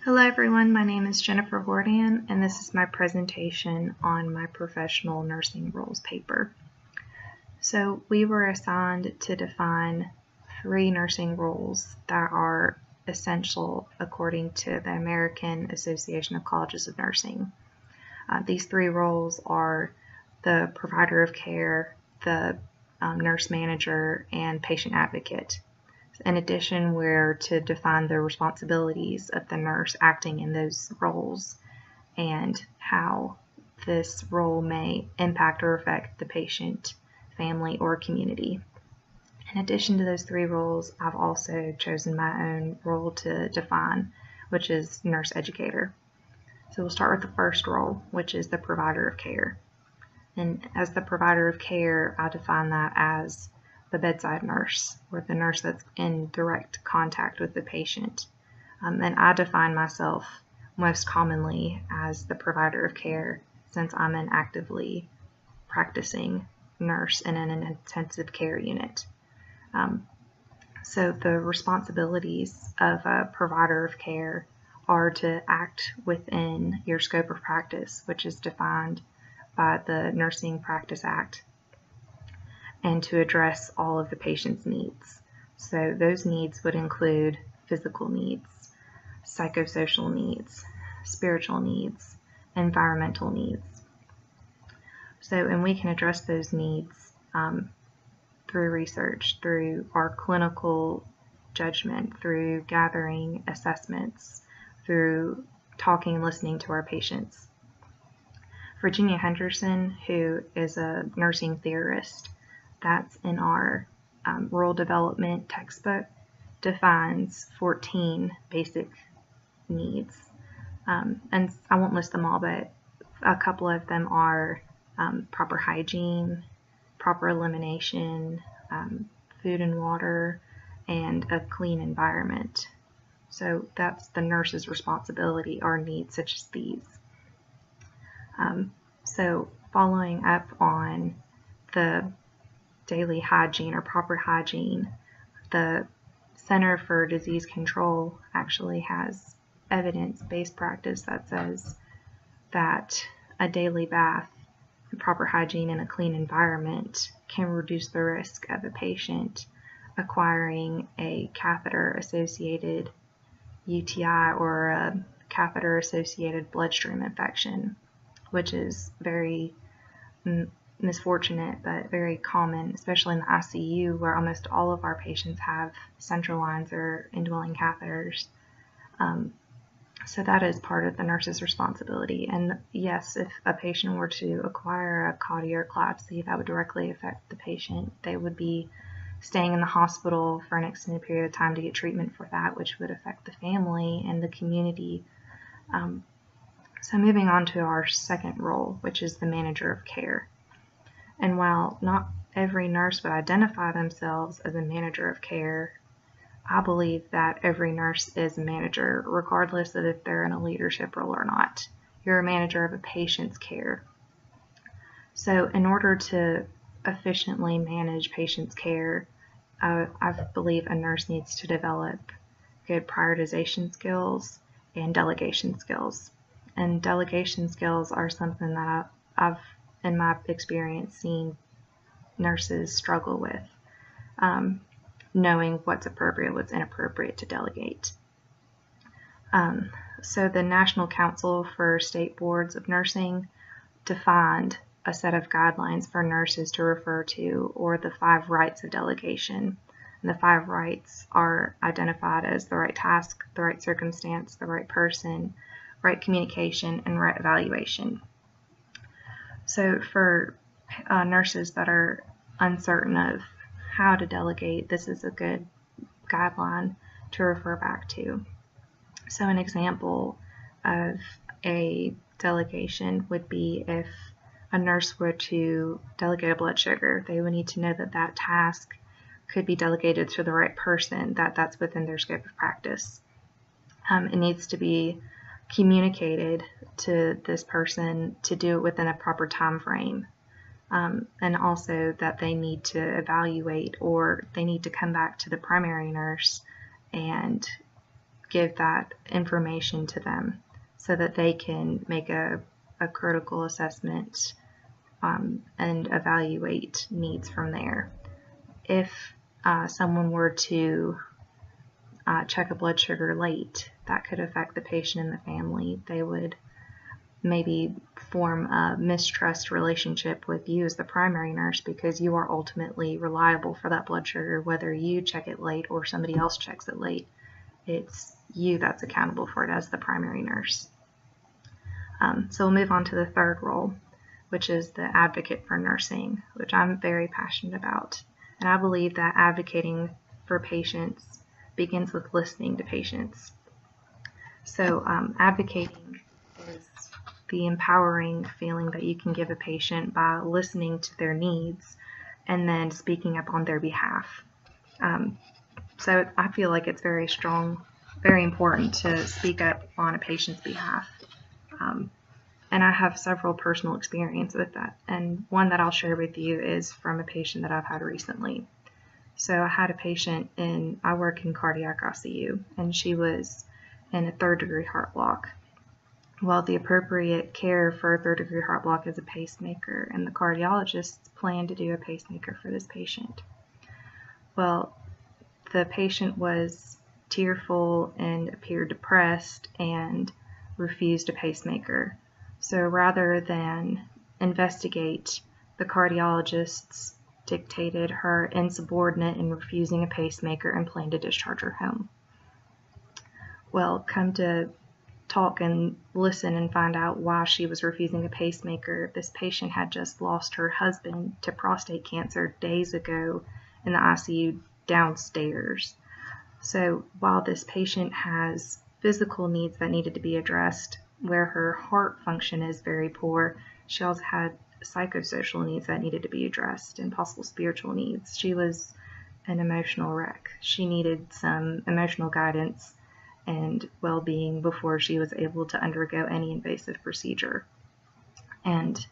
Hello everyone, my name is Jennifer Hordan and this is my presentation on my professional nursing roles paper. So we were assigned to define 3 nursing roles that are essential according to the American Association of Colleges of Nursing. These 3 roles are the provider of care, the nurse manager, and patient advocate. In addition, we're to define the responsibilities of the nurse acting in those roles and how this role may impact or affect the patient, family, or community. In addition to those 3 roles, I've also chosen my own role to define, which is nurse educator. So we'll start with the first role, which is the provider of care. And as the provider of care, I define that as the bedside nurse, or the nurse that's in direct contact with the patient. And I define myself most commonly as the provider of care since I'm an actively practicing nurse in an intensive care unit. So the responsibilities of a provider of care are to act within your scope of practice, which is defined by the Nursing Practice Act, and to address all of the patient's needs. So those needs would include physical needs, psychosocial needs, spiritual needs, environmental needs. And we can address those needs through research, through our clinical judgment, through gathering assessments, through talking and listening to our patients. Virginia Henderson, who is a nursing theorist, that's in our rural development textbook, defines 14 basic needs. And I won't list them all, but a couple of them are proper hygiene, proper elimination, food and water, and a clean environment. So that's the nurse's responsibility, our needs such as these. So following up on the daily hygiene or proper hygiene, the Center for Disease Control actually has evidence-based practice that says that a daily bath, proper hygiene, and a clean environment can reduce the risk of a patient acquiring a catheter-associated UTI or a catheter-associated bloodstream infection, which is very misfortunate but very common, especially in the ICU, where almost all of our patients have central lines or indwelling catheters. So that is part of the nurse's responsibility. And yes, if a patient were to acquire a cardiac eclampsia, that would directly affect the patient. They would be staying in the hospital for an extended period of time to get treatment for that, which would affect the family and the community. So moving on to our second role, which is the manager of care. And while not every nurse would identify themselves as a manager of care, I believe that every nurse is a manager, regardless of if they're in a leadership role or not. You're a manager of a patient's care. So in order to efficiently manage patient's care, I believe a nurse needs to develop good prioritization skills and delegation skills. And delegation skills are something that I've in my experience, seen nurses struggle with, knowing what's appropriate, what's inappropriate to delegate. So the National Council for State Boards of Nursing defined a set of guidelines for nurses to refer to, or the 5 rights of delegation. And the 5 rights are identified as the right task, the right circumstance, the right person, right communication, and right evaluation. So for nurses that are uncertain of how to delegate, this is a good guideline to refer back to. So an example of a delegation would be if a nurse were to delegate a blood sugar, they would need to know that that task could be delegated to the right person, that's within their scope of practice. It needs to be communicated to this person to do it within a proper time frame, and also that they need to evaluate, or they need to come back to the primary nurse and give that information to them so that they can make a critical assessment and evaluate needs from there. If someone were to check a blood sugar late, that could affect the patient and the family. They would maybe form a mistrust relationship with you as the primary nurse because you are ultimately reliable for that blood sugar, whether you check it late or somebody else checks it late. It's you that's accountable for it as the primary nurse. So we'll move on to the third role, which is the advocate for nursing, which I'm very passionate about. And I believe that advocating for patients begins with listening to patients. So advocating is the empowering feeling that you can give a patient by listening to their needs and then speaking up on their behalf. So I feel like it's very strong, very important to speak up on a patient's behalf. And I have several personal experience with that. And one that I'll share with you is from a patient that I've had recently. So I had a patient I work in cardiac ICU, and she was in a 3rd-degree heart block. Well, the appropriate care for a 3rd-degree heart block is a pacemaker, and the cardiologists planned to do a pacemaker for this patient. Well, the patient was tearful and appeared depressed and refused a pacemaker. So rather than investigate, the cardiologists dictated her insubordinate in refusing a pacemaker and planned to discharge her home. Well, come to talk and listen and find out why she was refusing a pacemaker. This patient had just lost her husband to prostate cancer days ago in the ICU downstairs. So while this patient has physical needs that needed to be addressed, where her heart function is very poor, she also had psychosocial needs that needed to be addressed and possible spiritual needs. She was an emotional wreck. She needed some emotional guidance and well-being before she was able to undergo any invasive procedure. And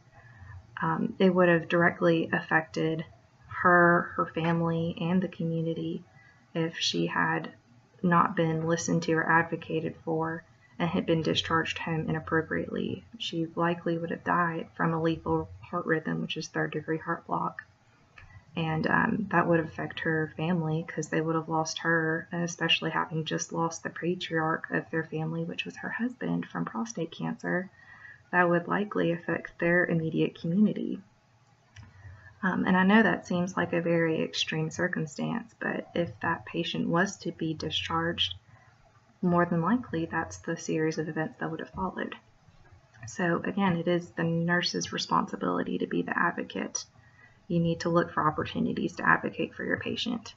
it would have directly affected her family, and the community if she had not been listened to or advocated for and had been discharged home inappropriately. She likely would have died from a lethal heart rhythm, which is 3rd-degree heart block. And that would affect her family because they would have lost her, especially having just lost the patriarch of their family, which was her husband, from prostate cancer. That would likely affect their immediate community. And I know that seems like a very extreme circumstance, but if that patient was to be discharged, more than likely that's the series of events that would have followed. So again, it is the nurse's responsibility to be the advocate. You need to look for opportunities to advocate for your patient.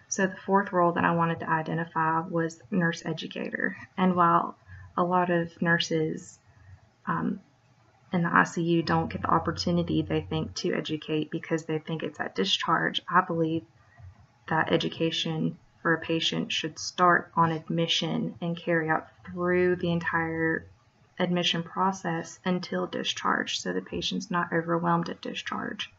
So the fourth role that I wanted to identify was nurse educator. And while a lot of nurses in the ICU don't get the opportunity, they think, to educate because they think it's at discharge, I believe that education for a patient should start on admission and carry out through the entire admission process until discharge, so the patient's not overwhelmed at discharge.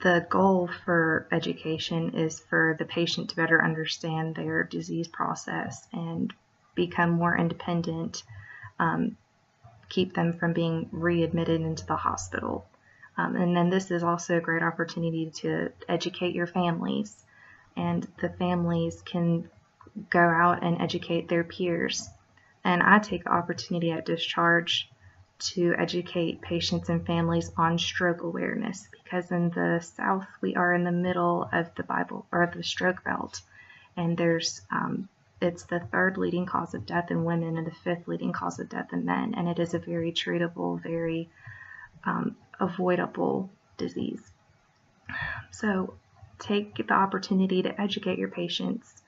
The goal for education is for the patient to better understand their disease process and become more independent, keep them from being readmitted into the hospital. And then this is also a great opportunity to educate your families, and the families can go out and educate their peers. And I take the opportunity at discharge to educate patients and families on stroke awareness, because in the South we are in the middle of the stroke belt, and there's it's the 3rd leading cause of death in women and the 5th leading cause of death in men, and it is a very treatable, very avoidable disease. So take the opportunity to educate your patients,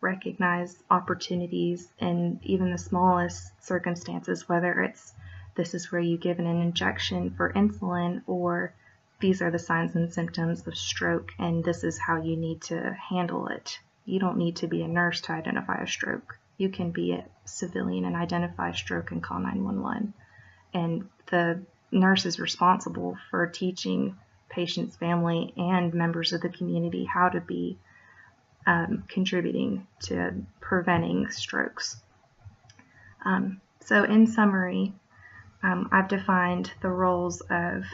recognize opportunities in even the smallest circumstances, whether it's this is where you give an injection for insulin, or these are the signs and symptoms of stroke and this is how you need to handle it. You don't need to be a nurse to identify a stroke. You can be a civilian and identify a stroke and call 911. And the nurse is responsible for teaching patients, family, and members of the community how to be contributing to preventing strokes. So in summary, I've defined the roles of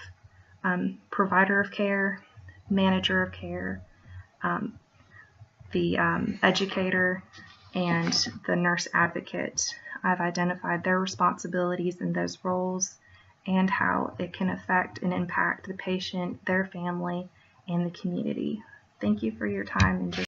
provider of care, manager of care, the educator, and the nurse advocate. I've identified their responsibilities in those roles and how it can affect and impact the patient, their family, and the community. Thank you for your time. And